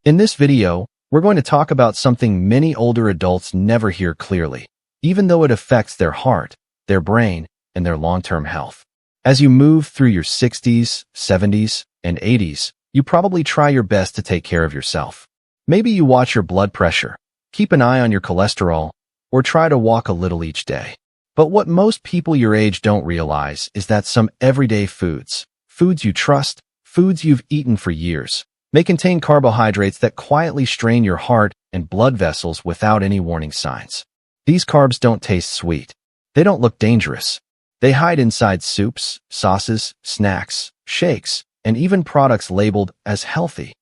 In this video, we're going to talk about something many older adults never hear clearly, even though it affects their heart, their brain, and their long-term health. As you move through your 60s, 70s, and 80s, you probably try your best to take care of yourself. Maybe you watch your blood pressure, keep an eye on your cholesterol, or try to walk a little each day. But what most people your age don't realize is that some everyday foods you trust, foods you've eaten for years, may contain carbohydrates that quietly strain your heart and blood vessels without any warning signs. These carbs don't taste sweet. They don't look dangerous. They hide inside soups, sauces, snacks, shakes, and even products labeled as healthy.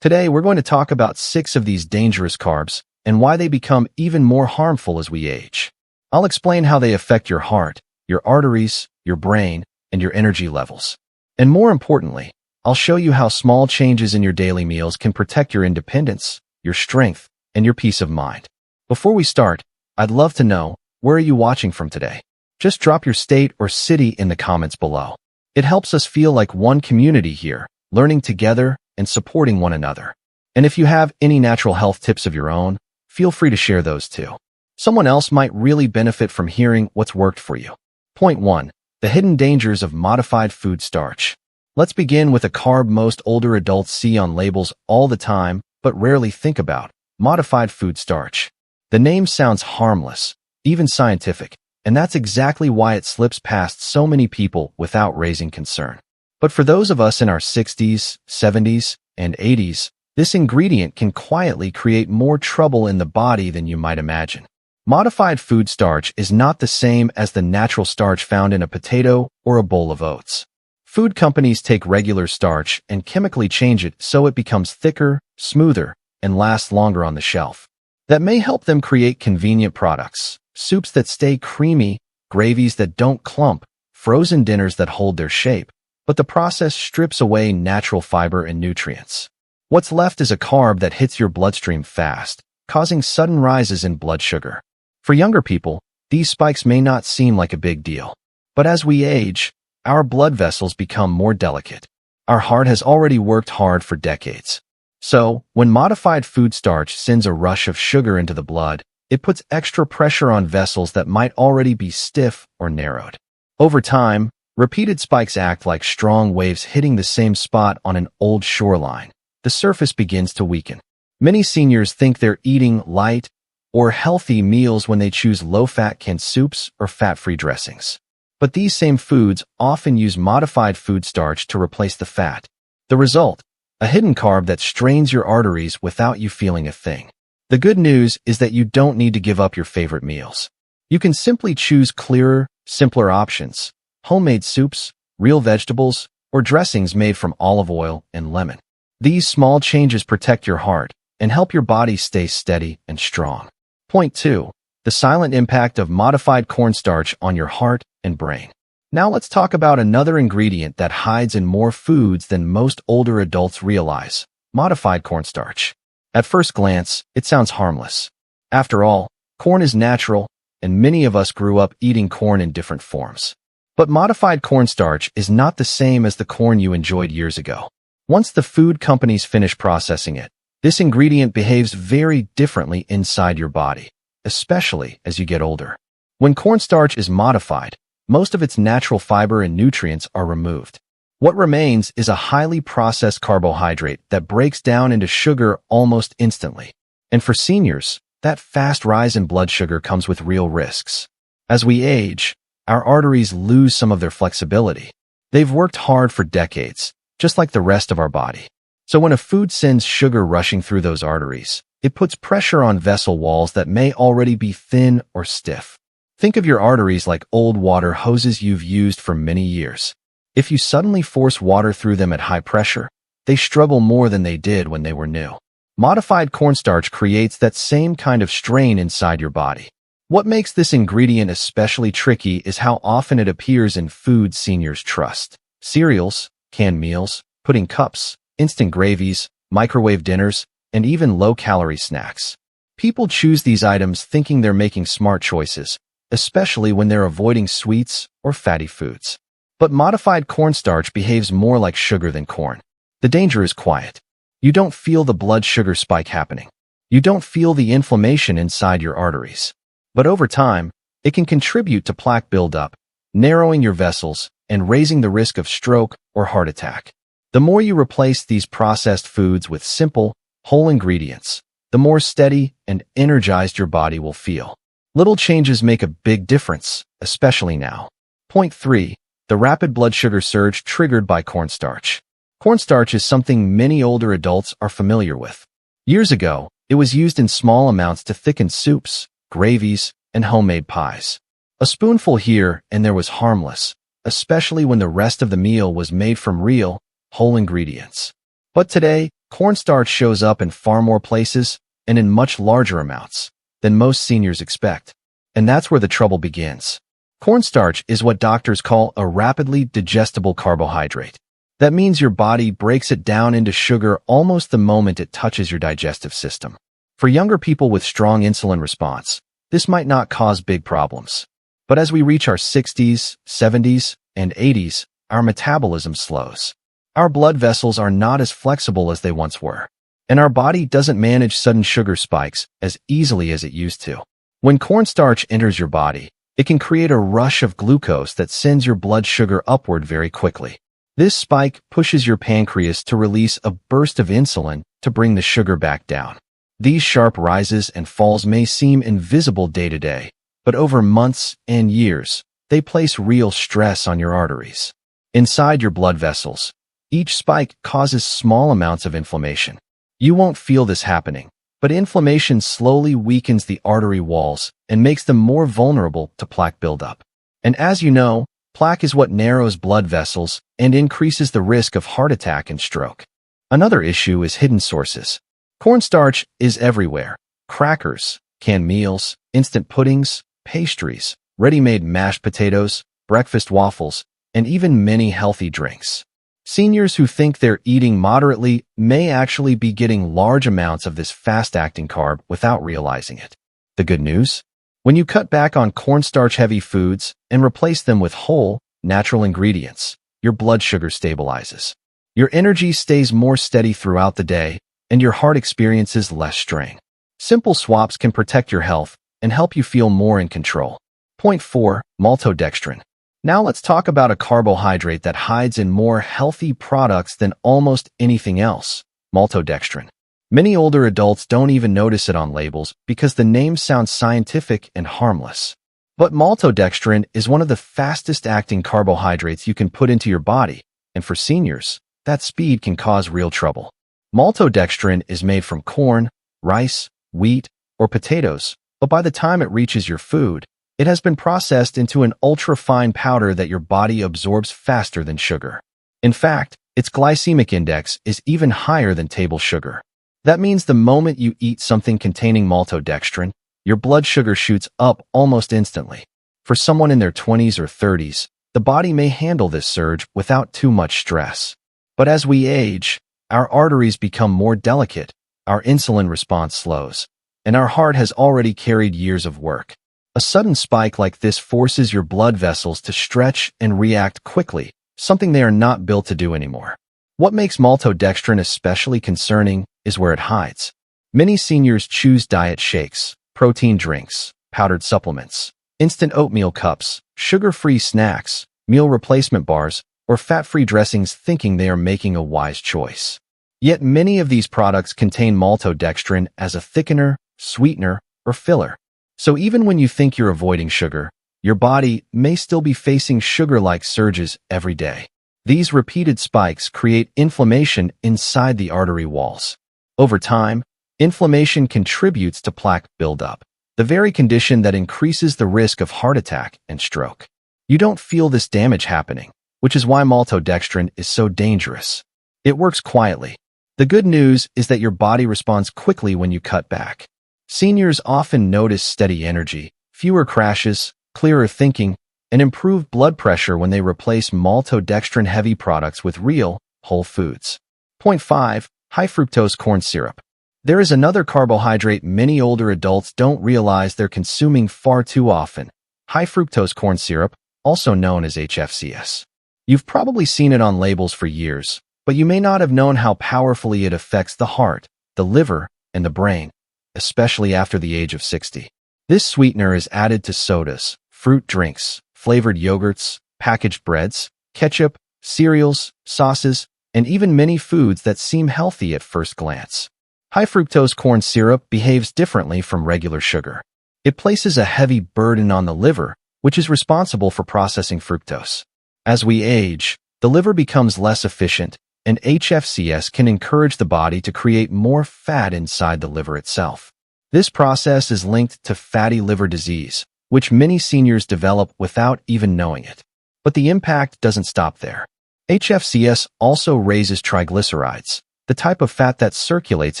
Today, we're going to talk about 6 of these dangerous carbs and why they become even more harmful as we age. I'll explain how they affect your heart, your arteries, your brain, and your energy levels. And more importantly, I'll show you how small changes in your daily meals can protect your independence, your strength, and your peace of mind. Before we start, I'd love to know, where are you watching from today? Just drop your state or city in the comments below. It helps us feel like one community here, learning together and supporting one another. And if you have any natural health tips of your own, feel free to share those too. Someone else might really benefit from hearing what's worked for you. Point 1. The hidden dangers of modified food starch. Let's begin with a carb most older adults see on labels all the time, but rarely think about: modified food starch. The name sounds harmless, even scientific, and that's exactly why it slips past so many people without raising concern. But for those of us in our 60s, 70s, and 80s, this ingredient can quietly create more trouble in the body than you might imagine. Modified food starch is not the same as the natural starch found in a potato or a bowl of oats. Food companies take regular starch and chemically change it so it becomes thicker, smoother, and lasts longer on the shelf. That may help them create convenient products, soups that stay creamy, gravies that don't clump, frozen dinners that hold their shape, but the process strips away natural fiber and nutrients. What's left is a carb that hits your bloodstream fast, causing sudden rises in blood sugar. For younger people, these spikes may not seem like a big deal. But as we age, our blood vessels become more delicate. Our heart has already worked hard for decades. So, when modified food starch sends a rush of sugar into the blood, it puts extra pressure on vessels that might already be stiff or narrowed. Over time, repeated spikes act like strong waves hitting the same spot on an old shoreline. The surface begins to weaken. Many seniors think they're eating light or healthy meals when they choose low-fat canned soups or fat-free dressings. But these same foods often use modified food starch to replace the fat. The result: a hidden carb that strains your arteries without you feeling a thing. The good news is that you don't need to give up your favorite meals. You can simply choose clearer, simpler options: homemade soups, real vegetables, or dressings made from olive oil and lemon. These small changes protect your heart and help your body stay steady and strong. Point 2. The silent impact of modified cornstarch on your heart and brain. Now let's talk about another ingredient that hides in more foods than most older adults realize: modified cornstarch. At first glance, it sounds harmless. After all, corn is natural, and many of us grew up eating corn in different forms. But modified cornstarch is not the same as the corn you enjoyed years ago. Once the food companies finish processing it, this ingredient behaves very differently inside your body, especially as you get older. When cornstarch is modified, most of its natural fiber and nutrients are removed. What remains is a highly processed carbohydrate that breaks down into sugar almost instantly. And for seniors, that fast rise in blood sugar comes with real risks. As we age, our arteries lose some of their flexibility. They've worked hard for decades, just like the rest of our body. So when a food sends sugar rushing through those arteries, it puts pressure on vessel walls that may already be thin or stiff. Think of your arteries like old water hoses you've used for many years. If you suddenly force water through them at high pressure, they struggle more than they did when they were new. Modified cornstarch creates that same kind of strain inside your body. What makes this ingredient especially tricky is how often it appears in foods seniors trust: cereals, canned meals, pudding cups, instant gravies, microwave dinners, and even low-calorie snacks. People choose these items thinking they're making smart choices, especially when they're avoiding sweets or fatty foods. But modified cornstarch behaves more like sugar than corn. The danger is quiet. You don't feel the blood sugar spike happening. You don't feel the inflammation inside your arteries. But over time, it can contribute to plaque buildup, narrowing your vessels, and raising the risk of stroke or heart attack. The more you replace these processed foods with simple, whole ingredients, the more steady and energized your body will feel. Little changes make a big difference, especially now. Point 3. The rapid blood sugar surge triggered by cornstarch. Cornstarch is something many older adults are familiar with. Years ago, it was used in small amounts to thicken soups, gravies, and homemade pies. A spoonful here and there was harmless, especially when the rest of the meal was made from real, whole ingredients. But today, cornstarch shows up in far more places and in much larger amounts than most seniors expect. And that's where the trouble begins. Cornstarch is what doctors call a rapidly digestible carbohydrate. That means your body breaks it down into sugar almost the moment it touches your digestive system. For younger people with strong insulin response, this might not cause big problems. But as we reach our 60s, 70s, and 80s, our metabolism slows. Our blood vessels are not as flexible as they once were, and our body doesn't manage sudden sugar spikes as easily as it used to. When cornstarch enters your body, it can create a rush of glucose that sends your blood sugar upward very quickly. This spike pushes your pancreas to release a burst of insulin to bring the sugar back down. These sharp rises and falls may seem invisible day to day, but over months and years, they place real stress on your arteries. Inside your blood vessels, each spike causes small amounts of inflammation. You won't feel this happening, but inflammation slowly weakens the artery walls and makes them more vulnerable to plaque buildup. And as you know, plaque is what narrows blood vessels and increases the risk of heart attack and stroke. Another issue is hidden sources. Cornstarch is everywhere. Crackers, canned meals, instant puddings, pastries, ready-made mashed potatoes, breakfast waffles, and even many healthy drinks. Seniors who think they're eating moderately may actually be getting large amounts of this fast-acting carb without realizing it. The good news? When you cut back on cornstarch-heavy foods and replace them with whole, natural ingredients, your blood sugar stabilizes. Your energy stays more steady throughout the day, and your heart experiences less strain. Simple swaps can protect your health and help you feel more in control. Point 4. Maltodextrin. Now let's talk about a carbohydrate that hides in more healthy products than almost anything else, maltodextrin. Many older adults don't even notice it on labels because the name sounds scientific and harmless. But maltodextrin is one of the fastest-acting carbohydrates you can put into your body, and for seniors, that speed can cause real trouble. Maltodextrin is made from corn, rice, wheat, or potatoes, but by the time it reaches your food, it has been processed into an ultra-fine powder that your body absorbs faster than sugar. In fact, its glycemic index is even higher than table sugar. That means the moment you eat something containing maltodextrin, your blood sugar shoots up almost instantly. For someone in their 20s or 30s, the body may handle this surge without too much stress. But as we age, our arteries become more delicate, our insulin response slows, and our heart has already carried years of work. A sudden spike like this forces your blood vessels to stretch and react quickly, something they are not built to do anymore. What makes maltodextrin especially concerning is where it hides. Many seniors choose diet shakes, protein drinks, powdered supplements, instant oatmeal cups, sugar-free snacks, meal replacement bars, or fat-free dressings thinking they are making a wise choice. Yet many of these products contain maltodextrin as a thickener, sweetener, or filler. So even when you think you're avoiding sugar, your body may still be facing sugar-like surges every day. These repeated spikes create inflammation inside the artery walls. Over time, inflammation contributes to plaque buildup, the very condition that increases the risk of heart attack and stroke. You don't feel this damage happening, which is why maltodextrin is so dangerous. It works quietly. The good news is that your body responds quickly when you cut back. Seniors often notice steady energy, fewer crashes, clearer thinking, and improved blood pressure when they replace maltodextrin-heavy products with real, whole foods. Point 5. High-fructose corn syrup. There is another carbohydrate many older adults don't realize they're consuming far too often, high-fructose corn syrup, also known as HFCS. You've probably seen it on labels for years, but you may not have known how powerfully it affects the heart, the liver, and the brain, especially after the age of 60. This sweetener is added to sodas, fruit drinks, flavored yogurts, packaged breads, ketchup, cereals, sauces, and even many foods that seem healthy at first glance. High-fructose corn syrup behaves differently from regular sugar. It places a heavy burden on the liver, which is responsible for processing fructose. As we age, the liver becomes less efficient, and HFCS can encourage the body to create more fat inside the liver itself. This process is linked to fatty liver disease, which many seniors develop without even knowing it. But the impact doesn't stop there. HFCS also raises triglycerides, the type of fat that circulates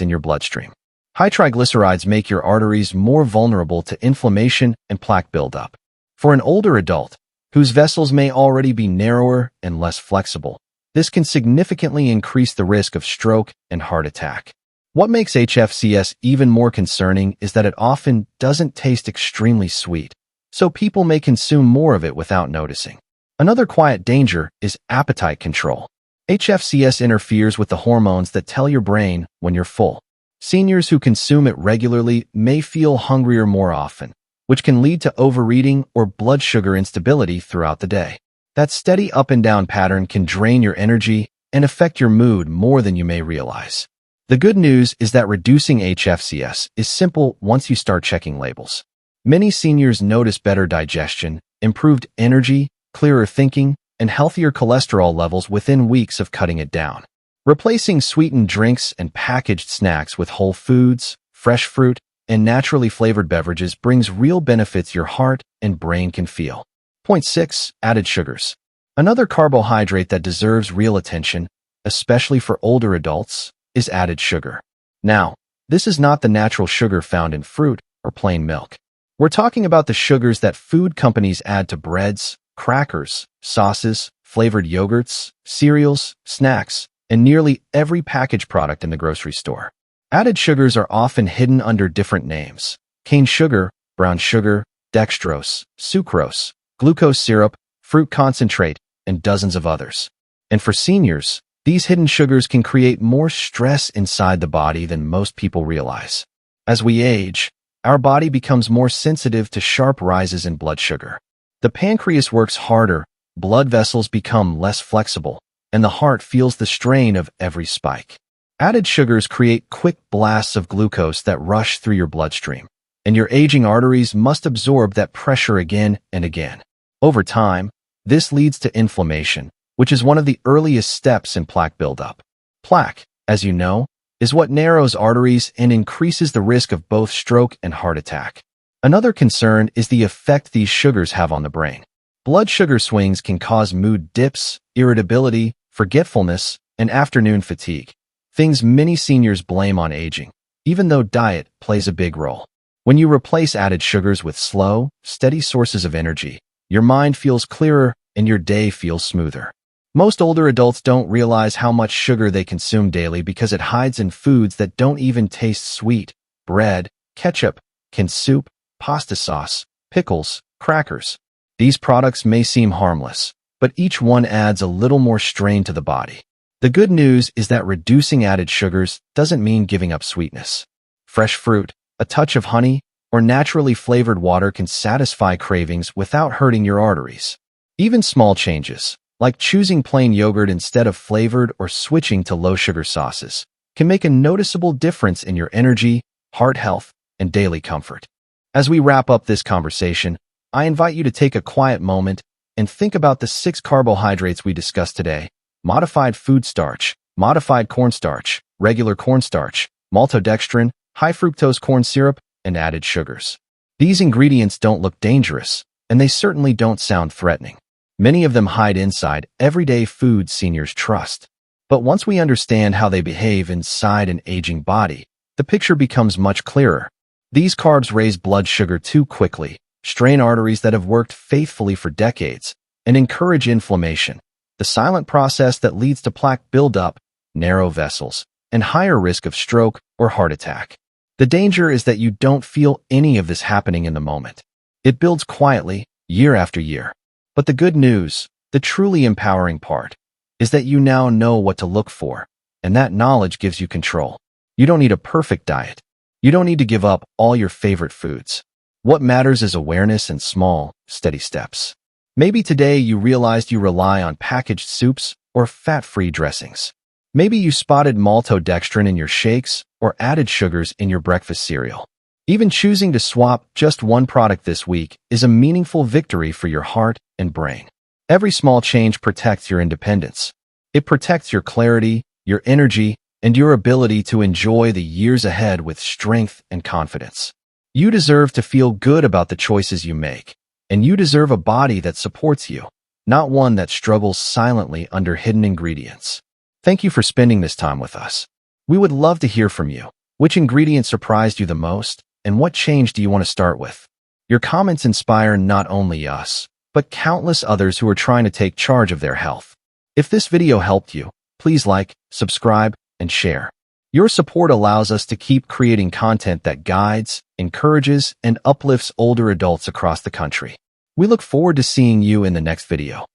in your bloodstream. High triglycerides make your arteries more vulnerable to inflammation and plaque buildup. For an older adult, whose vessels may already be narrower and less flexible, this can significantly increase the risk of stroke and heart attack. What makes HFCS even more concerning is that it often doesn't taste extremely sweet, so people may consume more of it without noticing. Another quiet danger is appetite control. HFCS interferes with the hormones that tell your brain when you're full. Seniors who consume it regularly may feel hungrier more often, which can lead to overeating or blood sugar instability throughout the day. That steady up and down pattern can drain your energy and affect your mood more than you may realize. The good news is that reducing HFCS is simple once you start checking labels. Many seniors notice better digestion, improved energy, clearer thinking, and healthier cholesterol levels within weeks of cutting it down. Replacing sweetened drinks and packaged snacks with whole foods, fresh fruit, and naturally flavored beverages brings real benefits your heart and brain can feel. Point 6. Added sugars. Another carbohydrate that deserves real attention, especially for older adults, is added sugar. Now, this is not the natural sugar found in fruit or plain milk. We're talking about the sugars that food companies add to breads, crackers, sauces, flavored yogurts, cereals, snacks, and nearly every packaged product in the grocery store. Added sugars are often hidden under different names: cane sugar, brown sugar, dextrose, sucrose, glucose syrup, fruit concentrate, and dozens of others. And for seniors, these hidden sugars can create more stress inside the body than most people realize. As we age, our body becomes more sensitive to sharp rises in blood sugar. The pancreas works harder, blood vessels become less flexible, and the heart feels the strain of every spike. Added sugars create quick blasts of glucose that rush through your bloodstream, and your aging arteries must absorb that pressure again and again. Over time, this leads to inflammation, which is one of the earliest steps in plaque buildup. Plaque, as you know, is what narrows arteries and increases the risk of both stroke and heart attack. Another concern is the effect these sugars have on the brain. Blood sugar swings can cause mood dips, irritability, forgetfulness, and afternoon fatigue, things many seniors blame on aging, even though diet plays a big role. When you replace added sugars with slow, steady sources of energy, your mind feels clearer and your day feels smoother. Most older adults don't realize how much sugar they consume daily because it hides in foods that don't even taste sweet: bread, ketchup, canned soup, pasta sauce, pickles, crackers. These products may seem harmless, but each one adds a little more strain to the body. The good news is that reducing added sugars doesn't mean giving up sweetness. Fresh fruit, a touch of honey, or naturally flavored water can satisfy cravings without hurting your arteries. Even small changes, like choosing plain yogurt instead of flavored or switching to low-sugar sauces, can make a noticeable difference in your energy, heart health, and daily comfort. As we wrap up this conversation, I invite you to take a quiet moment and think about the 6 carbohydrates we discussed today: modified food starch, modified cornstarch, regular cornstarch, maltodextrin, high-fructose corn syrup, and added sugars. These ingredients don't look dangerous, and they certainly don't sound threatening. Many of them hide inside everyday foods seniors trust. But once we understand how they behave inside an aging body, the picture becomes much clearer. These carbs raise blood sugar too quickly, strain arteries that have worked faithfully for decades, and encourage inflammation, the silent process that leads to plaque buildup, narrow vessels, and higher risk of stroke or heart attack. The danger is that you don't feel any of this happening in the moment. It builds quietly, year after year. But the good news, the truly empowering part, is that you now know what to look for, and that knowledge gives you control. You don't need a perfect diet. You don't need to give up all your favorite foods. What matters is awareness and small, steady steps. Maybe today you realized you rely on packaged soups or fat-free dressings. Maybe you spotted maltodextrin in your shakes or added sugars in your breakfast cereal. Even choosing to swap just one product this week is a meaningful victory for your heart and brain. Every small change protects your independence. It protects your clarity, your energy, and your ability to enjoy the years ahead with strength and confidence. You deserve to feel good about the choices you make, and you deserve a body that supports you, not one that struggles silently under hidden ingredients. Thank you for spending this time with us. We would love to hear from you. Which ingredient surprised you the most, and what change do you want to start with? Your comments inspire not only us, but countless others who are trying to take charge of their health. If this video helped you, please like, subscribe, and share. Your support allows us to keep creating content that guides, encourages, and uplifts older adults across the country. We look forward to seeing you in the next video.